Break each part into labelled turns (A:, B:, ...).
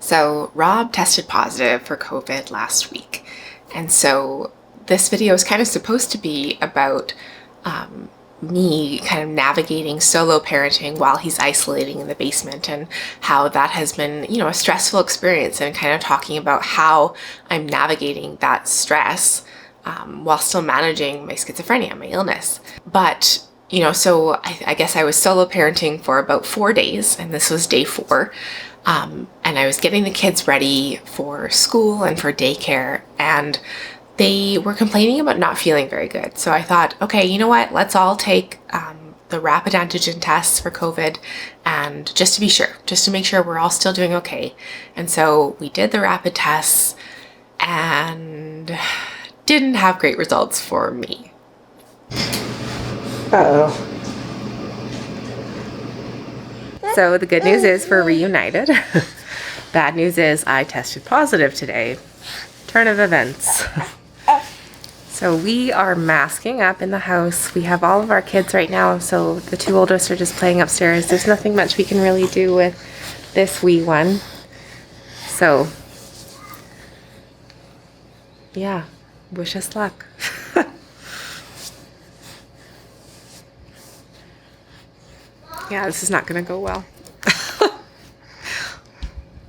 A: So Rob tested positive for COVID last week. And so this video is kind of supposed to be about me kind of navigating solo parenting while he's isolating in the basement, and how that has been, a stressful experience, and kind of talking about how I'm navigating that stress while still managing my schizophrenia, my illness. But so I guess I was solo parenting for about 4 days, and this was day 4. And I was getting the kids ready for school and for daycare, and they were complaining about not feeling very good. So I thought, okay, you know what? Let's all take the rapid antigen tests for COVID, and just to be sure, just to make sure we're all still doing okay. And so we did the rapid tests and didn't have great results for me.
B: Uh-oh.
A: So the good news is we're reunited. Bad news is I tested positive today. Turn of events. So we are masking up in the house. We have all of our kids right now, so the 2 oldest are just playing upstairs. There's nothing much we can really do with this wee one. So, yeah, wish us luck. Yeah, this is not going to go well.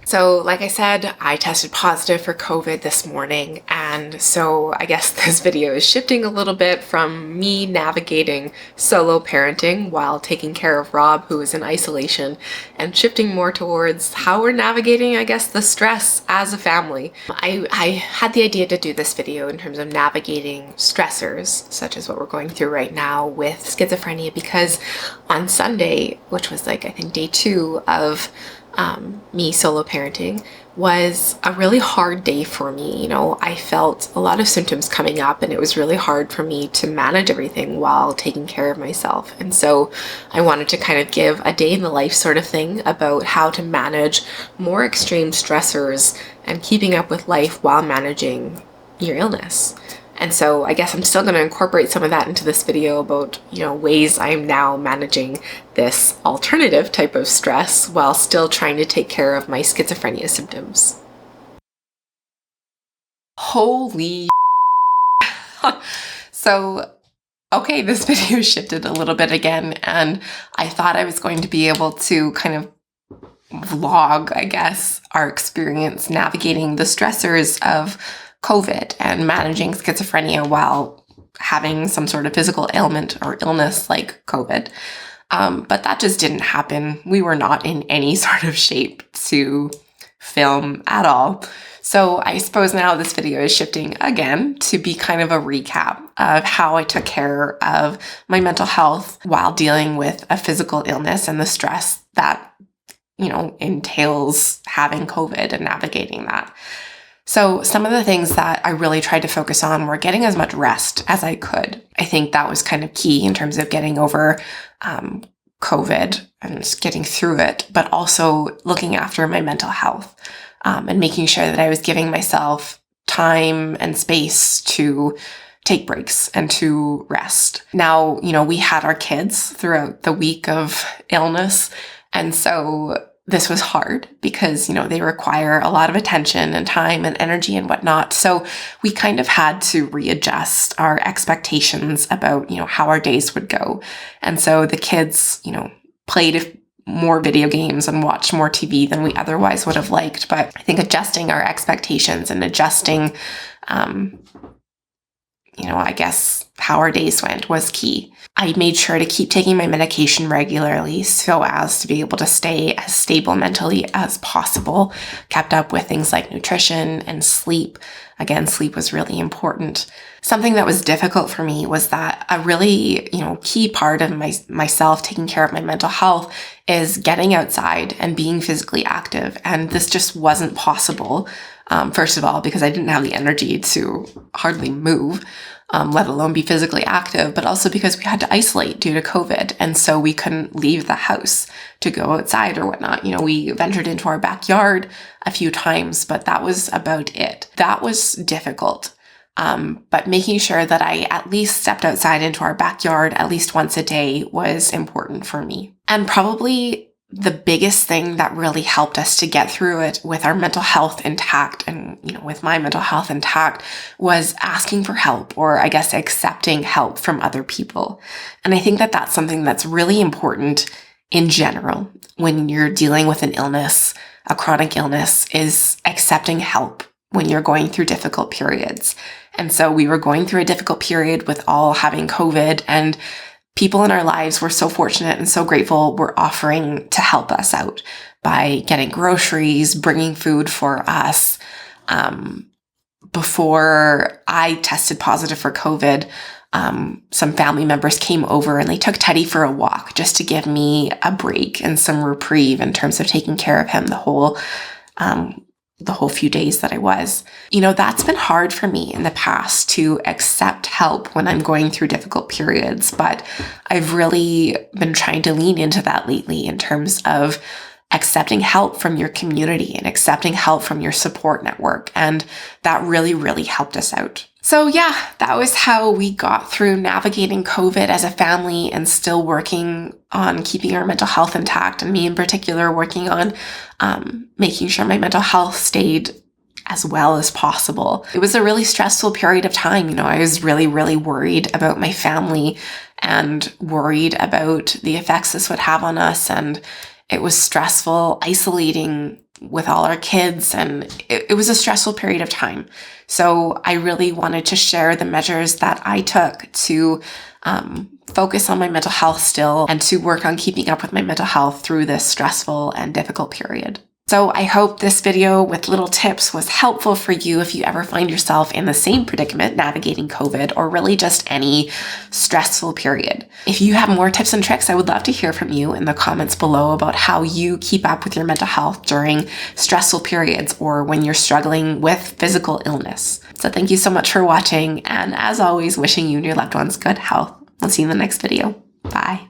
A: So, like I said, I tested positive for COVID this morning, and so I guess this video is shifting a little bit from me navigating solo parenting while taking care of Rob, who is in isolation, and shifting more towards how we're navigating, I guess, the stress as a family. I had the idea to do this video in terms of navigating stressors, such as what we're going through right now with schizophrenia, because on Sunday, which was I think day 2 of me solo parenting, was a really hard day for me. I felt a lot of symptoms coming up, and it was really hard for me to manage everything while taking care of myself. And so I wanted to kind of give a day in the life sort of thing about how to manage more extreme stressors and keeping up with life while managing your illness. And so I guess I'm still going to incorporate some of that into this video about, ways I'm now managing this alternative type of stress while still trying to take care of my schizophrenia symptoms. Holy So, okay, this video shifted a little bit again, and I thought I was going to be able to kind of vlog, I guess, our experience navigating the stressors of COVID and managing schizophrenia while having some sort of physical ailment or illness like COVID. But that just didn't happen. We were not in any sort of shape to film at all. So I suppose now this video is shifting again to be kind of a recap of how I took care of my mental health while dealing with a physical illness and the stress that, entails having COVID and navigating that. So some of the things that I really tried to focus on were getting as much rest as I could. I think that was kind of key in terms of getting over COVID and just getting through it, but also looking after my mental health and making sure that I was giving myself time and space to take breaks and to rest. Now, we had our kids throughout the week of illness, and so this was hard because, they require a lot of attention and time and energy and whatnot. So we kind of had to readjust our expectations about, how our days would go. And so the kids, played more video games and watched more TV than we otherwise would have liked. But I think adjusting our expectations and adjusting, I guess how our days went was key. I made sure to keep taking my medication regularly so as to be able to stay as stable mentally as possible. Kept up with things like nutrition and sleep. Again, sleep was really important. Something that was difficult for me was that a really, key part of myself taking care of my mental health is getting outside and being physically active. And this just wasn't possible. First of all, because I didn't have the energy to hardly move, let alone be physically active, but also because we had to isolate due to COVID. And so we couldn't leave the house to go outside or whatnot. We ventured into our backyard a few times, but that was about it. That was difficult. But making sure that I at least stepped outside into our backyard at least once a day was important for me. And probably the biggest thing that really helped us to get through it with our mental health intact and, with my mental health intact was asking for help, or I guess accepting help from other people. And I think that that's something that's really important in general when you're dealing with an illness, a chronic illness, is accepting help when you're going through difficult periods. And so we were going through a difficult period with all having COVID, and people in our lives were so fortunate and so grateful were offering to help us out by getting groceries, bringing food for us. Before I tested positive for COVID, some family members came over and they took Teddy for a walk just to give me a break and some reprieve in terms of taking care of him the whole few days that I was. That's been hard for me in the past to accept help when I'm going through difficult periods, but I've really been trying to lean into that lately in terms of accepting help from your community and accepting help from your support network. And that really, really helped us out. So yeah, that was how we got through navigating COVID as a family and still working on keeping our mental health intact. And me in particular, working on making sure my mental health stayed as well as possible. It was a really stressful period of time. I was really, really worried about my family and worried about the effects this would have on us. And it was stressful, isolating with all our kids, and it was a stressful period of time. So I really wanted to share the measures that I took to focus on my mental health still and to work on keeping up with my mental health through this stressful and difficult period. So I hope this video with little tips was helpful for you if you ever find yourself in the same predicament navigating COVID or really just any stressful period. If you have more tips and tricks, I would love to hear from you in the comments below about how you keep up with your mental health during stressful periods or when you're struggling with physical illness. So thank you so much for watching, and as always, wishing you and your loved ones good health. I'll see you in the next video. Bye.